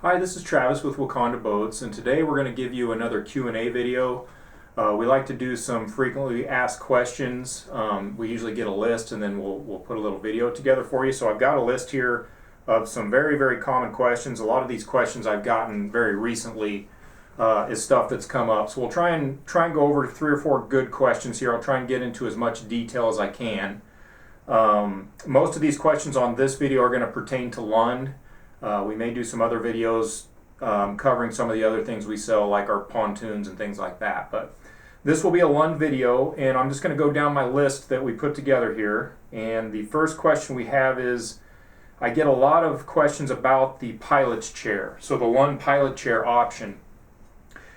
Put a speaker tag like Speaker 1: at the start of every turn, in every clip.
Speaker 1: Hi, this is Travis with Waconda Boats, and today we're going to give you another Q&A video. We like to do some frequently asked questions. We usually get a list and then we'll put a little video together for you. So I've got a list here of some very common questions. A lot of these questions I've gotten very recently is stuff that's come up. So we'll try and go over 3 or 4 good questions here. I'll try and get into as much detail as I can. Most of these questions on this video are going to pertain to Lund. We may do some other videos covering some of the other things we sell, like our pontoons and things like that. But this will be a Lund video, and I'm just going to go down my list that we put together here. And the first question we have is, I get a lot of questions about the pilot's chair, so the Lund pilot chair option.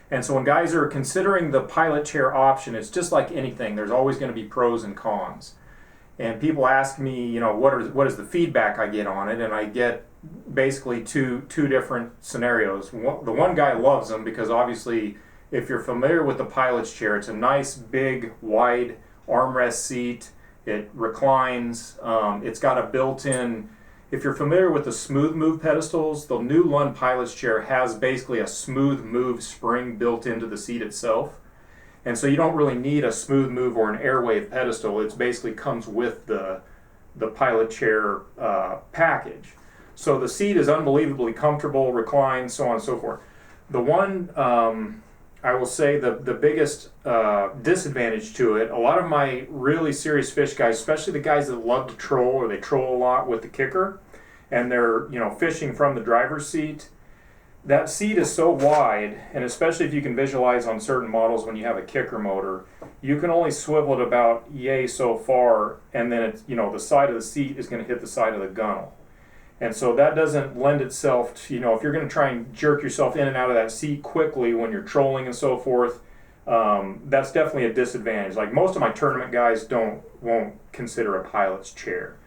Speaker 1: And so when guys are considering the pilot chair option, it's just like anything. There's always going to be pros and cons. And people ask me, you know, what is the feedback I get on it, and I get basically two different scenarios. The one guy loves them because obviously, if you're familiar with the pilot's chair, it's a nice big wide armrest seat. It reclines. It's got a built-in. If you're familiar with the smooth move pedestals, the new Lund pilot's chair has basically a smooth move spring built into the seat itself. And so you don't really need a smooth move or an airwave pedestal. It basically comes with the pilot chair package. So the seat is unbelievably comfortable, reclines, so on and so forth. The one, I will say the biggest disadvantage to it, a lot of my really serious fish guys, especially the guys that love to troll or they troll a lot with the kicker, and they're fishing from the driver's seat, that seat is so wide, and especially if you can visualize on certain models when you have a kicker motor, you can only swivel it about yay so far, and then it's, the side of the seat is going to hit the side of the gunnel. And so that doesn't lend itself to, if you're going to try and jerk yourself in and out of that seat quickly when you're trolling and so forth, that's definitely a disadvantage. Like most of my tournament guys won't consider a pilot's chair.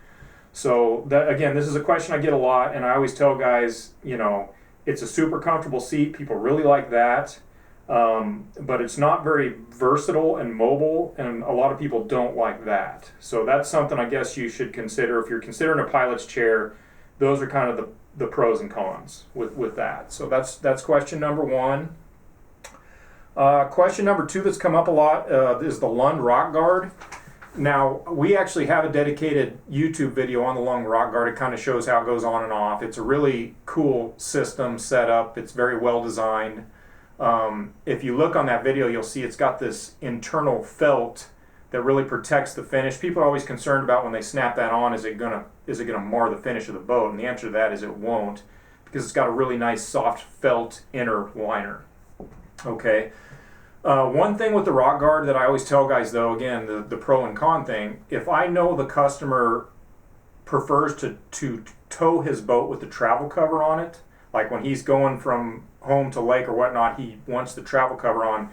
Speaker 1: So that, again, this is a question I get a lot, and I always tell guys, it's a super comfortable seat. People really like that, but it's not very versatile and mobile, and a lot of people don't like that. So that's something I guess you should consider if you're considering a pilot's chair. Those are kind of the pros and cons with that. So that's question number 1. Question number 2 that's come up a lot is the Lund Rockguard. Now, we actually have a dedicated YouTube video on the Lund Rockguard. It kind of shows how it goes on and off. It's a really cool system set up. It's very well designed. If you look on that video, you'll see it's got this internal felt that really protects the finish. People are always concerned about when they snap that on, is it gonna mar the finish of the boat? And the answer to that is it won't, because it's got a really nice soft felt inner liner. Okay. One thing with the Rockguard that I always tell guys, though, again, the pro and con thing, if I know the customer prefers to tow his boat with the travel cover on it, like when he's going from home to lake or whatnot, he wants the travel cover on,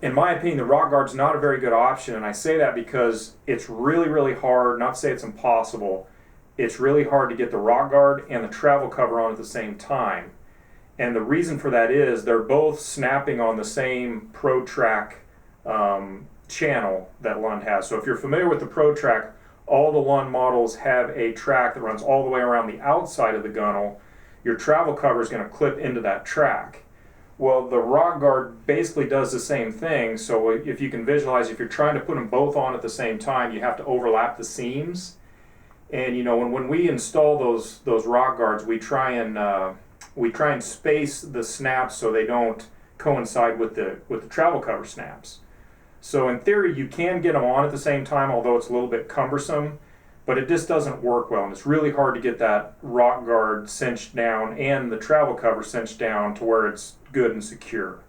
Speaker 1: in my opinion, the Rockguard's not a very good option, and I say that because it's really hard, not to say it's impossible, it's really hard to get the Rockguard and the travel cover on at the same time. And the reason for that is they're both snapping on the same Pro Track channel that Lund has. So if you're familiar with the Pro Track, all the Lund models have a track that runs all the way around the outside of the gunnel. Your travel cover is going to clip into that track. Well, the Rockguard basically does the same thing. So if you can visualize, if you're trying to put them both on at the same time, you have to overlap the seams. And when we install those Rockguards, we try and space the snaps so they don't coincide with the travel cover snaps. So in theory, you can get them on at the same time, although it's a little bit cumbersome, but it just doesn't work well. And it's really hard to get that Rockguard cinched down and the travel cover cinched down to where it's good and secure.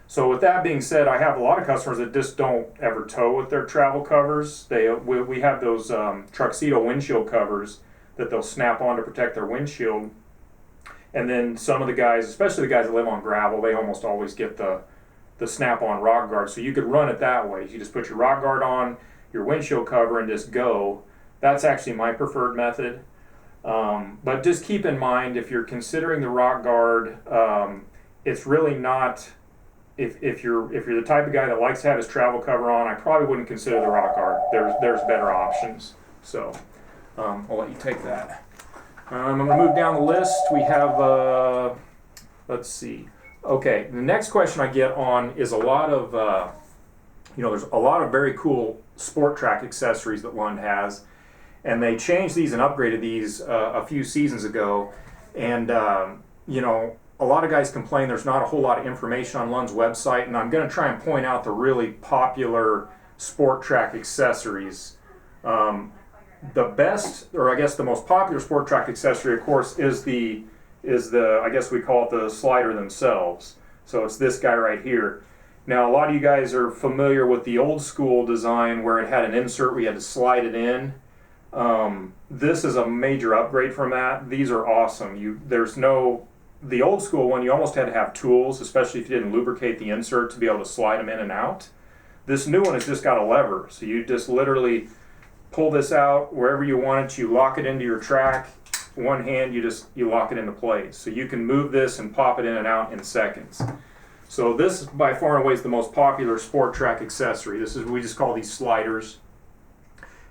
Speaker 1: So with that being said, I have a lot of customers that just don't ever tow with their travel covers. We have those Truxedo windshield covers that they'll snap on to protect their windshield. And then some of the guys, especially the guys that live on gravel, they almost always get the snap-on Rockguard. So you could run it that way. You just put your Rockguard on, your windshield cover, and just go. That's actually my preferred method. But just keep in mind, if you're considering the Rockguard, it's really not. If you're the type of guy that likes to have his travel cover on, I probably wouldn't consider the Rockguard. There's better options. So I'll let you take that. I'm going to move down the list. We have, let's see. Okay, the next question I get on is a lot of, there's a lot of very cool sport track accessories that Lund has, and they changed these and upgraded these a few seasons ago, and a lot of guys complain there's not a whole lot of information on Lund's website, and I'm going to try and point out the really popular sport track accessories. The best, or I guess the most popular sport track accessory, of course, is the I guess we call it the slider themselves. So it's this guy right here. Now a lot of you guys are familiar with the old school design where it had an insert where you had to slide it in. This is a major upgrade from that. These are awesome. The old school one, you almost had to have tools, especially if you didn't lubricate the insert to be able to slide them in and out. This new one has just got a lever, so you just literally pull this out wherever you want it. You lock it into your track. One hand, you lock it into place. So you can move this and pop it in and out in seconds. So this by far and away is the most popular sport track accessory. We just call these sliders.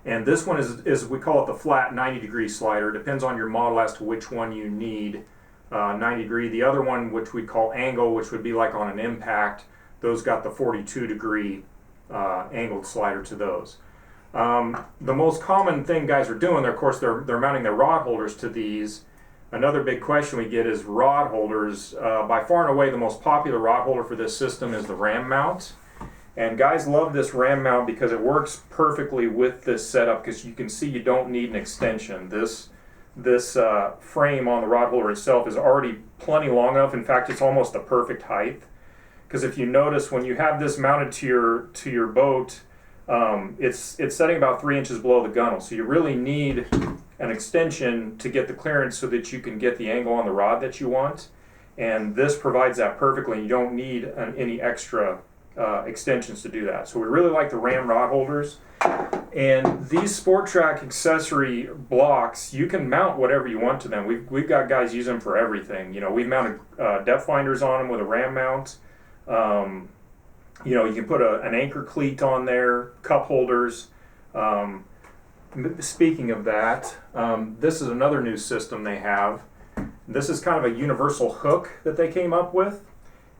Speaker 1: And this one is we call it the flat 90-degree slider. Depends on your model as to which one you need. 90 degree. The other one, which we call angle, which would be like on an impact, those got the 42-degree angled slider to those. The most common thing guys are doing, of course, they're mounting their rod holders to these. Another big question we get is rod holders. By far and away, the most popular rod holder for this system is the ram mount. And guys love this ram mount because it works perfectly with this setup, because you can see you don't need an extension. This frame on the rod holder itself is already plenty long enough. In fact, it's almost the perfect height. Because if you notice, when you have this mounted to your boat, it's setting about 3 inches below the gunnel. So you really need an extension to get the clearance so that you can get the angle on the rod that you want. And this provides that perfectly. You don't need any extra extensions to do that. So we really like the ram rod holders. And these sport track accessory blocks, you can mount whatever you want to them. We've got guys use them for everything. We've mounted depth finders on them with a ram mount. You can put an anchor cleat on there, cup holders. Speaking of that, this is another new system they have. This is kind of a universal hook that they came up with.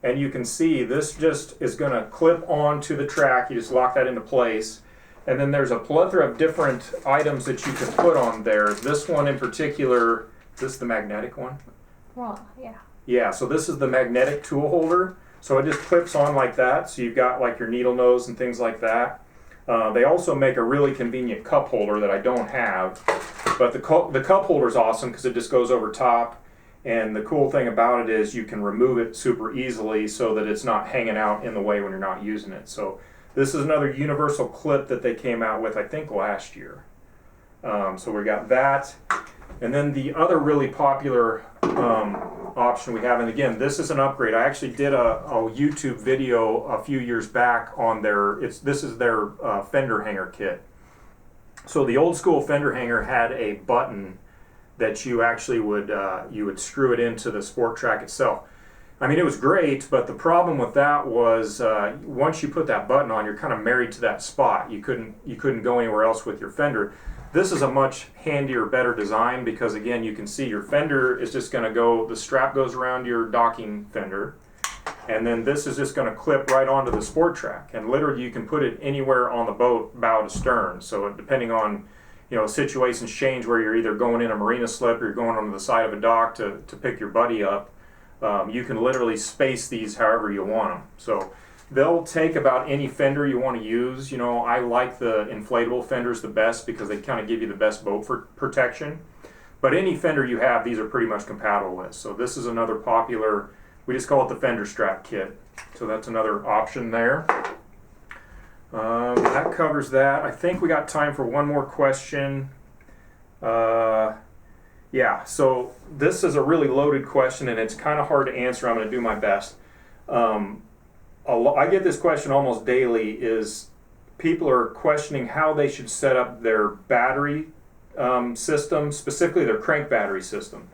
Speaker 1: And you can see this just is going to clip onto the track. You just lock that into place. And then there's a plethora of different items that you can put on there. This one in particular, is this the magnetic one?
Speaker 2: Well, yeah.
Speaker 1: Yeah, so this is the magnetic tool holder. So it just clips on like that. So you've got like your needle nose and things like that. They also make a really convenient cup holder that I don't have. But the cup holder is awesome because it just goes over top. And the cool thing about it is you can remove it super easily so that it's not hanging out in the way when you're not using it. So this is another universal clip that they came out with, I think, last year. So we got that. And then the other really popular option we have, and again, this is an upgrade. I actually did a YouTube video a few years back on this is their fender hanger kit. So the old school fender hanger had a button that you actually would screw it into the sport track itself. I mean, it was great, but the problem with that was once you put that button on, you're kind of married to that spot. You couldn't go anywhere else with your fender. This is a much handier, better design because, again, you can see your fender is just going to go, the strap goes around your docking fender, and then this is just going to clip right onto the sport track. And literally, you can put it anywhere on the boat, bow to stern. So depending on, situations change where you're either going in a marina slip or you're going onto the side of a dock to pick your buddy up. You can literally space these however you want them. So they'll take about any fender you want to use. I like the inflatable fenders the best because they kind of give you the best boat for protection. But any fender you have, these are pretty much compatible with. So this is another popular, we just call it the Fender Strap Kit. So that's another option there. That covers that. I think we got time for one more question. Yeah, so this is a really loaded question and it's kind of hard to answer. I'm going to do my best. I get this question almost daily, is people are questioning how they should set up their battery system, specifically their crank battery system.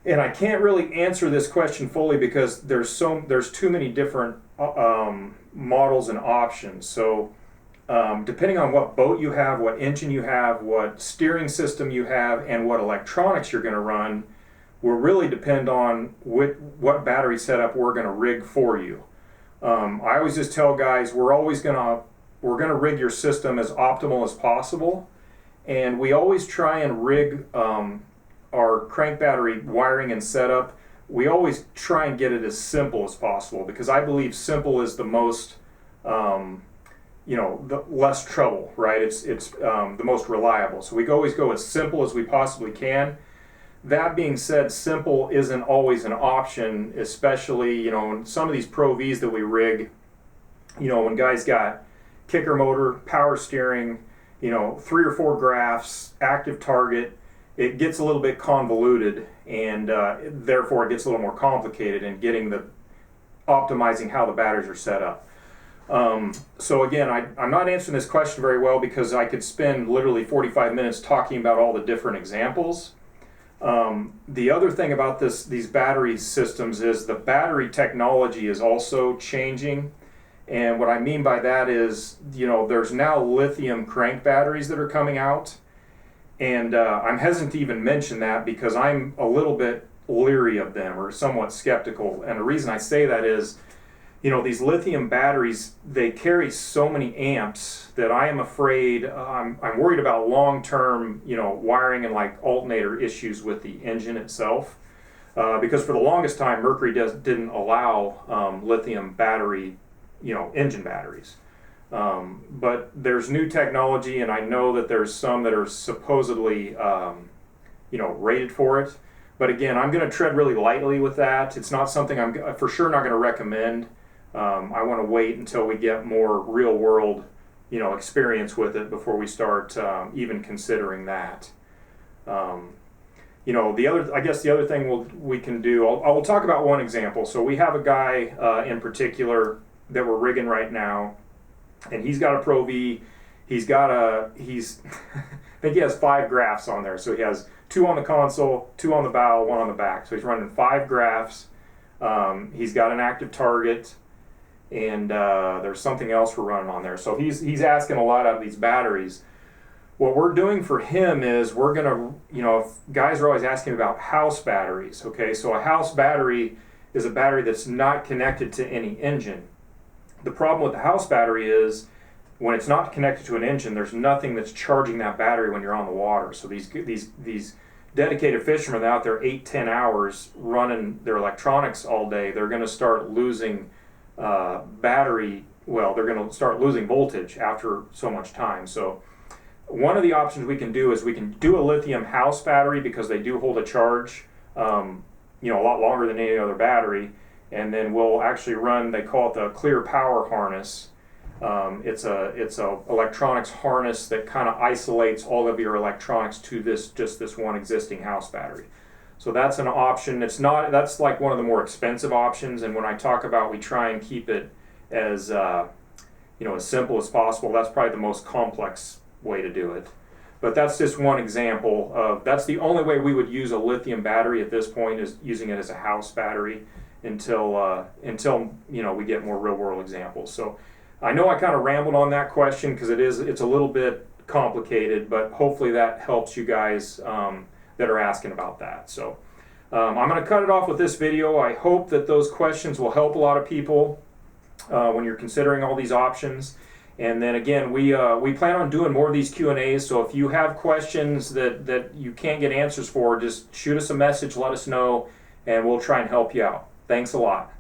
Speaker 1: And I can't really answer this question fully because there's too many different models and options. So depending on what boat you have, what engine you have, what steering system you have, and what electronics you're going to run, will really depend on what battery setup we're going to rig for you. I always just tell guys we're going to rig your system as optimal as possible, and we always try and rig our crank battery wiring and setup. We always try and get it as simple as possible, because I believe simple is the most the less trouble, right? It's the most reliable. So we always go as simple as we possibly can. That being said, simple isn't always an option, especially in some of these Pro Vs that we rig. When guys got kicker motor, power steering, 3 or 4 graphs, active target, it gets a little bit convoluted, and therefore it gets a little more complicated in optimizing how the batteries are set up. So again, I'm not answering this question very well, because I could spend literally 45 minutes talking about all the different examples. The other thing about these battery systems is the battery technology is also changing. And what I mean by that is, there's now lithium crank batteries that are coming out. And I'm hesitant to even mention that, because I'm a little bit leery of them, or somewhat skeptical. And the reason I say that is, these lithium batteries, they carry so many amps that I am afraid, I'm worried about long-term, wiring and like alternator issues with the engine itself. Because for the longest time, Mercury didn't allow lithium battery, engine batteries. But there's new technology, and I know that there's some that are supposedly, rated for it. But again, I'm going to tread really lightly with that. It's not something I'm for sure not going to recommend. I want to wait until we get more real world, experience with it before we start even considering that. The other thing we can do, I will talk about one example. So we have a guy in particular that we're rigging right now, and he's got a Pro V. I think he has 5 graphs on there. So he has 2 on the console, 2 on the bow, 1 on the back. So he's running 5 graphs. He's got an active target, and there's something else we're running on there. So he's asking a lot out of these batteries. What we're doing for him is we're going to, guys are always asking about house batteries. Okay, so a house battery is a battery that's not connected to any engine. The problem with the house battery is when it's not connected to an engine, there's nothing that's charging that battery when you're on the water. So these dedicated fishermen out there 8-10 hours running their electronics all day, they're going to start losing they're going to start losing voltage after so much time. So one of the options we can do is we can do a lithium house battery, because they do hold a charge a lot longer than any other battery. And then we'll actually run, they call it the clear power harness. It's a electronics harness that kind of isolates all of your electronics to this one existing house battery. So that's an option. That's like one of the more expensive options. And when I talk about we try and keep it as as simple as possible, that's probably the most complex way to do it. But that's just one example of, that's the only way we would use a lithium battery at this point, is using it as a house battery until we get more real world examples. So I know I kind of rambled on that question, because it's a little bit complicated, but hopefully that helps you guys that are asking about that. So I'm going to cut it off with this video. I hope that those questions will help a lot of people when you're considering all these options. And then again, we plan on doing more of these Q&As, so if you have questions that you can't get answers for, just shoot us a message, let us know, and we'll try and help you out. Thanks a lot.